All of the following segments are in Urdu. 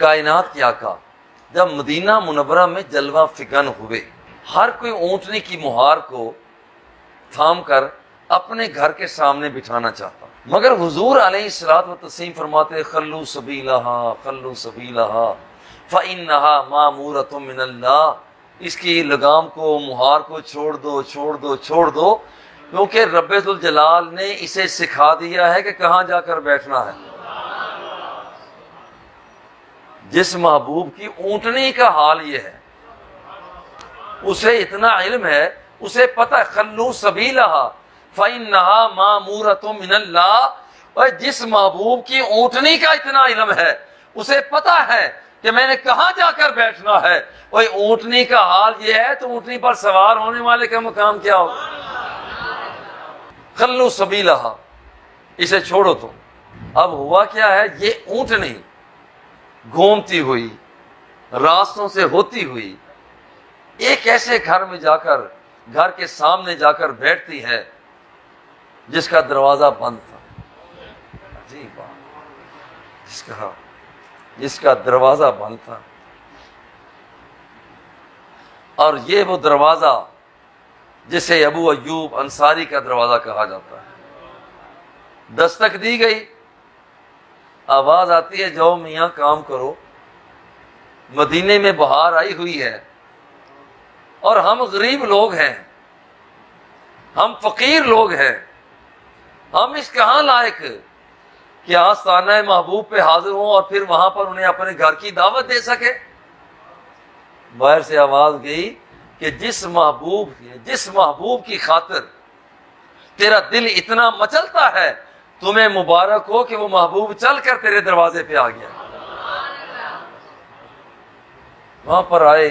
کائنات کے آقا جب مدینہ منورہ میں جلوہ فکن ہوئے، ہر کوئی اونٹنی کی مہار کو تھام کر اپنے گھر کے سامنے بٹھانا چاہتا، مگر حضور علیہ الصلوۃ والتسلیم فرماتے خلو سبیلہا خلو سبیلہا فإنہا مامورۃ من اللہ، اس کی لگام کو، مہار کو چھوڑ دو چھوڑ دو چھوڑ دو، کیونکہ رب ذوالجلال نے اسے سکھا دیا ہے کہ کہاں جا کر بیٹھنا ہے۔ جس محبوب کی اونٹنی کا حال یہ ہے، اسے اتنا علم ہے، اسے پتہ ہے خلو سبیلہا فإنہا مامورۃ من اللہ، اور جس محبوب کی اونٹنی کا اتنا علم ہے، اسے پتہ ہے کہ میں نے کہاں جا کر بیٹھنا ہے۔ اور اونٹنی کا حال یہ ہے تو اونٹنی پر سوار ہونے والے کا مقام کیا ہوگا؟ خلو سبیلہا، اسے چھوڑو تو۔ اب ہوا کیا ہے، یہ اونٹنی گھومتی ہوئی راستوں سے ہوتی ہوئی ایک ایسے گھر میں جا کر، گھر کے سامنے جا کر بیٹھتی ہے جس کا دروازہ بند تھا۔ عجیب بات، جس کا دروازہ بند تھا، اور یہ وہ دروازہ جسے ابو ایوب انصاری کا دروازہ کہا جاتا ہے۔ دستک دی گئی، آواز آتی ہے جاؤ میاں کام کرو۔ مدینے میں بہار آئی ہوئی ہے اور ہم غریب لوگ ہیں، ہم فقیر لوگ ہیں، ہم اس کہاں لائق کہ آستانہ محبوب پہ حاضر ہوں اور پھر وہاں پر انہیں اپنے گھر کی دعوت دے سکے۔ باہر سے آواز گئی کہ جس محبوب کی خاطر تیرا دل اتنا مچلتا ہے، تمہیں مبارک ہو کہ وہ محبوب چل کر تیرے دروازے پہ آ گیا۔ وہاں پر آئے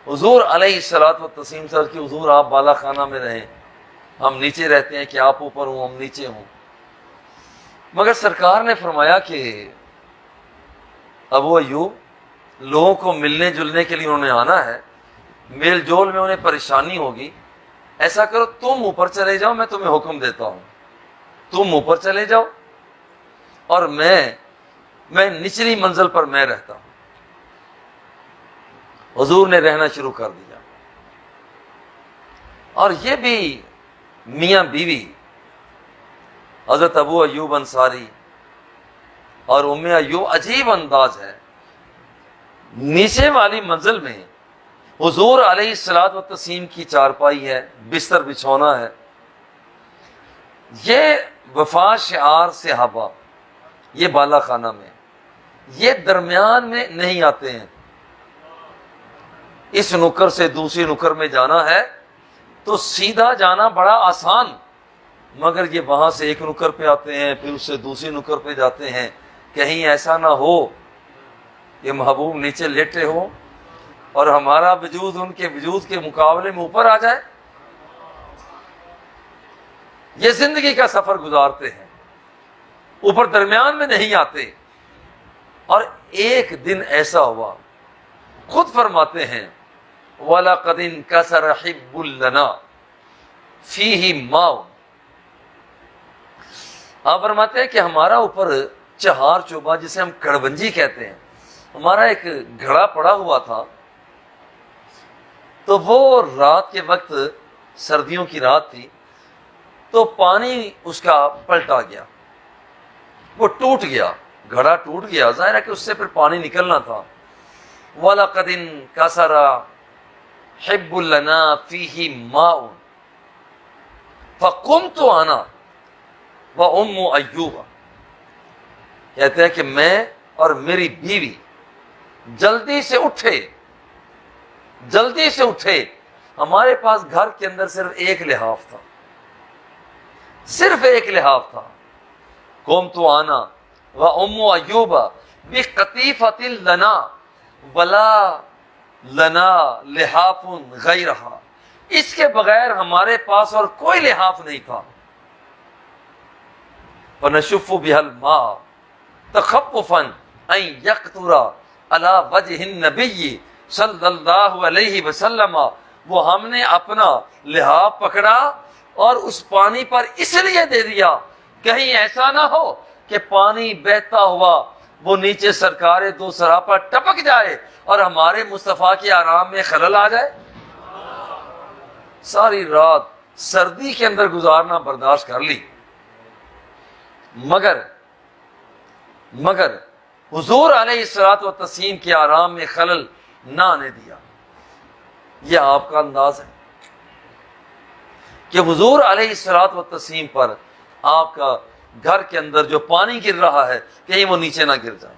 حضور علیہ الصلوۃ والتسلیم سے، کہ حضور آپ بالا خانہ میں رہیں، ہم نیچے رہتے ہیں، کہ آپ اوپر ہوں ہم نیچے ہوں۔ مگر سرکار نے فرمایا کہ ابو ایوب، لوگوں کو ملنے جلنے کے لیے انہوں نے آنا ہے، میل جول میں انہیں پریشانی ہوگی، ایسا کرو تم اوپر چلے جاؤ، میں تمہیں حکم دیتا ہوں، تم اوپر چلے جاؤ اور میں نچلی منزل پر میں رہتا ہوں۔ حضور نے رہنا شروع کر دیا، اور یہ بھی میاں بیوی حضرت ابو ایوب انصاری اور ام ایوب، عجیب انداز ہے، نیچے والی منزل میں حضور علیہ الصلوۃ والتسلیم کی چارپائی ہے، بستر بچھونا ہے، یہ وفا شعار صحابہ، یہ بالا خانہ میں، یہ درمیان میں نہیں آتے ہیں۔ اس نکر سے دوسری نکر میں جانا ہے تو سیدھا جانا بڑا آسان، مگر یہ وہاں سے ایک نکر پہ آتے ہیں، پھر اس سے دوسری نکر پہ جاتے ہیں، کہیں ایسا نہ ہو کہ محبوب نیچے لیٹے ہو اور ہمارا وجود ان کے وجود کے مقابلے میں اوپر آ جائے۔ یہ زندگی کا سفر گزارتے ہیں، اوپر درمیان میں نہیں آتے۔ اور ایک دن ایسا ہوا، خود فرماتے ہیں وَلَقَدْ انْكَسَرَ حِبٌّ لَنَا فِيهِ مَاءٌ، آپ فرماتے ہیں کہ ہمارا اوپر چہار چوبہ، جسے ہم کڑونجی کہتے ہیں، ہمارا ایک گھڑا پڑا ہوا تھا، تو وہ رات کے وقت، سردیوں کی رات تھی، تو پانی اس کا پلٹا گیا، وہ ٹوٹ گیا، گھڑا ٹوٹ گیا، ظاہر ہے کہ اس سے پھر پانی نکلنا تھا۔ وَلَقَدْ انْكَسَرَ حِبٌّ لَنَا فِيهِ مَاءٌ فَقُمْتُ أَنَا وَأُمُّ أَيُّوبَ، کہتے ہیں کہ میں اور میری بیوی جلدی سے اٹھے، ہمارے پاس گھر کے اندر صرف ایک لحاف تھا، صرف ایک لحاف تھا۔ قمت انا وام ایوب بقطیفۃ لنا ولا لنا لحاف غیرها، اس کے بغیر ہمارے پاس اور کوئی لحاف نہیں تھا۔ فنشف بها الماء تخففا ان يقطر على وجه النبي صلی اللہ علیہ وسلم، وہ ہم نے اپنا لحاف پکڑا اور اس پانی پر اس لیے دے دیا کہیں ایسا نہ ہو کہ پانی بہتا ہوا وہ نیچے سرکار دو سراپا ٹپک جائے اور ہمارے مصطفیٰ کے آرام میں خلل آ جائے؟ ساری رات سردی کے اندر گزارنا برداشت کر لی، مگر حضور علیہ الصلوۃ والتسلیم کے آرام میں خلل نہ آنے دیا۔ یہ آپ کا انداز ہے کہ حضور علیہ الصلوۃ والتسلیم پر آپ کا گھر کے اندر جو پانی گر رہا ہے کہیں وہ نیچے نہ گر جائے۔